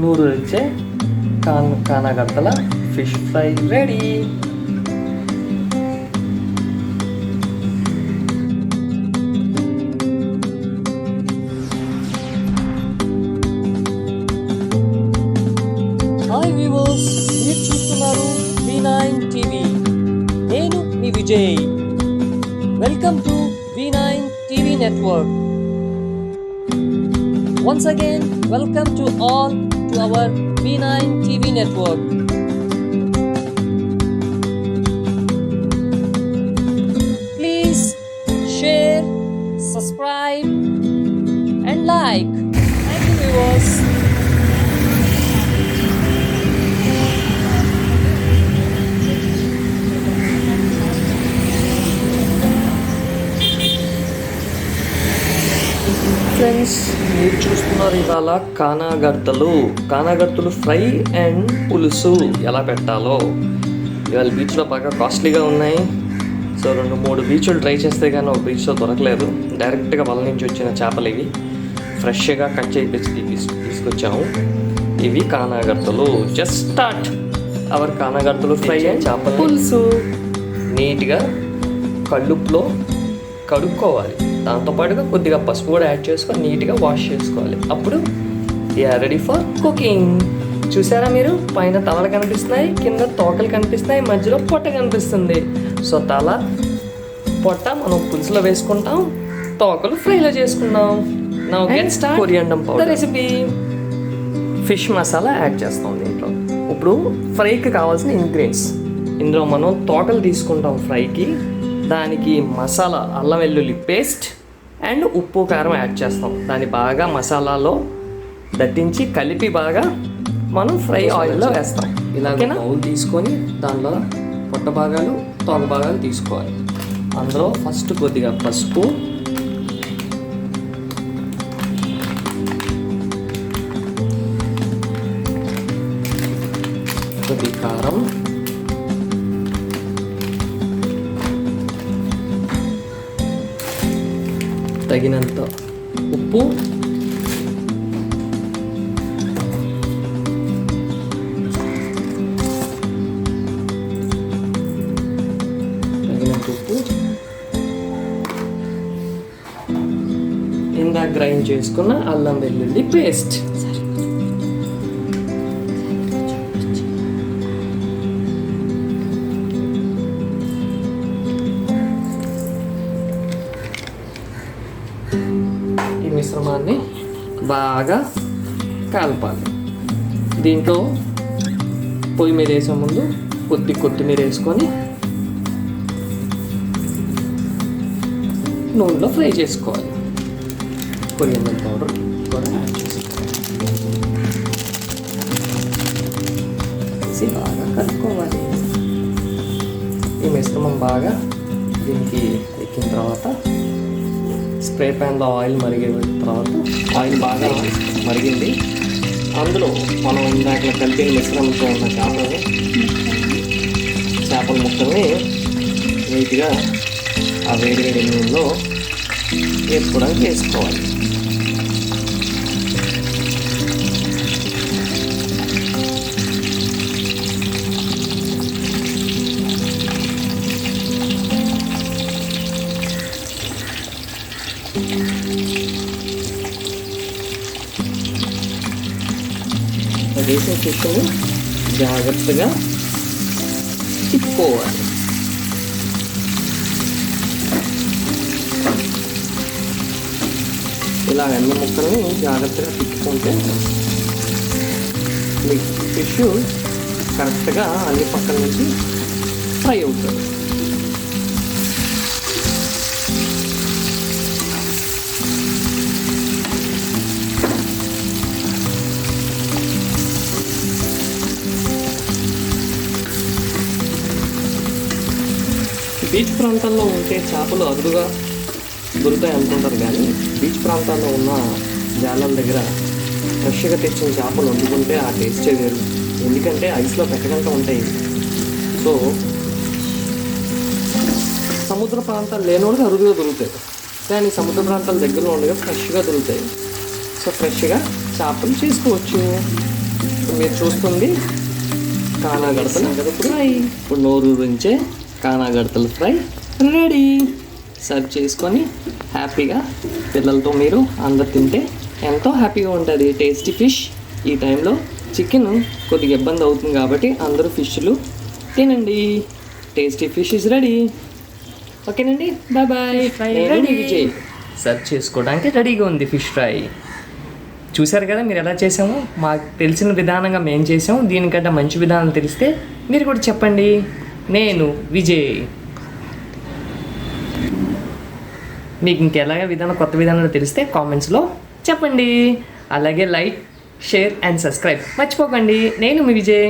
నూరుచ్చే కానగత్తల fish fry ready. Hi viewers, మీరు చూస్తున్నారు V9 టీవీ. నేను మీ Vijay. Welcome to V9 TV network. Once again, welcome to all to our V9 TV network. Please share, subscribe and like. Thank you viewers. Friends, మీరు చూస్తున్నారు ఇవాళ కానాగర్తలు fry and పులుసు ఎలా పెట్టాలో. ఇవాళ బీచ్లో బాగా కాస్ట్లీగా ఉన్నాయి. సో 2-3 బీచ్లు ట్రై చేస్తే కానీ ఒక బీచ్లో దొరకలేదు. డైరెక్ట్గా వల నుంచి వచ్చిన చేపలు ఇవి ఫ్రెష్గా కట్ చేయించి తీసుకొచ్చాము. ఇవి కానాగర్తలు. జస్ట్ స్టార్ట్ అవర్ కానాగర్తలు ఫ్రై అండ్ చేపల పులుసు. నీట్గా కళ్ళుప్పులో కడుక్కోవాలి. దాంతోపాటుగా కొద్దిగా పసుపు కూడా యాడ్ చేసుకొని నీట్గా వాష్ చేసుకోవాలి. అప్పుడు యూఆర్ రెడీ ఫర్ కుకింగ్. చూసారా మీరు? పైన తలలు కనిపిస్తున్నాయి, కింద తోకలు కనిపిస్తున్నాయి, మధ్యలో పొట్ట కనిపిస్తుంది. సో తల పొట్ట మనం పులుసులో వేసుకుంటాం, తోకలు ఫ్రైలో చేసుకుందాం. Now get start. Coriander powder recipe. Fish masala add చేస్తాం దీంట్లో. ఇప్పుడు ఫ్రైకి కావాల్సిన ఇంగ్రీడియంట్స్. ఇందులో మనం తోకలు తీసుకుంటాం ఫ్రైకి. దానికి మసాలా అల్లం వెల్లుల్లి పేస్ట్ అండ్ ఉప్పు కారం యాడ్ చేస్తాం. దాన్ని బాగా మసాలాలో దట్టించి కలిపి బాగా మనం ఫ్రై ఆయిల్లో వేస్తాం. ఇలాగే బౌల్ తీసుకొని దానిలో పొట్ట భాగాలు తోక భాగాలు తీసుకోవాలి. అందులో ఫస్ట్ కొద్దిగా పసుపు, కొద్దిగా కారం, తగినంత ఉప్పు, ఇందాక గ్రైండ్ చేసుకున్న అల్లం వెల్లుల్లి పేస్ట్. మిశ్రమాన్ని బాగా కలపాలి. దీంట్లో పొయ్యి మీద వేసే ముందు కొత్తిమీర వేసుకొని నూనెలో ఫ్రై చేసుకోవాలి. కొరియాండర్ పౌడర్ కూడా యాడ్ చేసుకోవాలి. బాగా కలుపుకోవాలి. ఈ మిశ్రమం బాగా దీనికి ఎక్కిన తర్వాత స్ప్రే ప్యాన్లో ఆయిల్ మరిగిన తర్వాత ఆయిల్ బాగా మరిగింది. అందులో మనం ఇందాక కలిపిన మిశ్రమంతో ఉన్న చేపల ముక్కల్ని నీట్గా ఆ వేడి నూనెలో వేసుకోవడానికి వేసుకోవాలి. వేసిన ఫిష్ని జాగ్రత్తగా తిప్పుకోవాలి. ఇలా అన్ని ముక్కల్ని జాగ్రత్తగా తిప్పుకుంటే ఫిష్ కరెక్ట్గా అన్ని పక్కల నుంచి ఫ్రై అవుతుంది. బీచ్ ప్రాంతాల్లో ఉంటే చేపలు అరుదుగా దొరుకుతాయి అనుకుంటారు, కానీ బీచ్ ప్రాంతాల్లో ఉన్న జాలల దగ్గర ఫ్రెష్గా తెచ్చిన చేపలు వండుకుంటే ఆ టేస్టే వేరు. ఎందుకంటే ఐస్లో పెట్టకుండా ఉంటాయి. సో సముద్ర ప్రాంతాలు లేనివాడికి అరుదుగా దొరుకుతాయి, కానీ సముద్ర ప్రాంతాల దగ్గరలో ఉండగా ఫ్రెష్గా దొరుకుతాయి. సో ఫ్రెష్గా చేపలు చేసుకోవచ్చు. మీరు చూస్తుంది కానాగడతలు ఫ్రై. ఇప్పుడు నోరు ఊరించే కానాగడతలు ఫ్రై రెడీ. సర్వ్ చేసుకొని హ్యాపీగా పిల్లలతో మీరు అందరు తింటే ఎంతో హ్యాపీగా ఉంటుంది. Tasty fish. ఈ టైంలో చికెన్ కొద్దిగా ఇబ్బంది అవుతుంది కాబట్టి అందరూ ఫిష్లు తినండి. Tasty fish is ready. ఓకేనండి, bye bye. Ready Vijay. Serve చేసుకోవడానికి రెడీగా ఉంది ఫిష్ ఫ్రై. చూశారు కదా మీరు ఎలా చేసాము. మాకు తెలిసిన విధానంగా మేము చేసాము. దీనికంటే మంచి విధానం తెలిస్తే మీరు కూడా చెప్పండి. నేను విజయ్. మీకు ఇంకెలాగే విధానం కొత్త విధానాలు తెలిస్తే కామెంట్స్లో చెప్పండి. అలాగే లైక్, షేర్ అండ్ సబ్స్క్రైబ్ మర్చిపోకండి. నేను మీ విజయ్.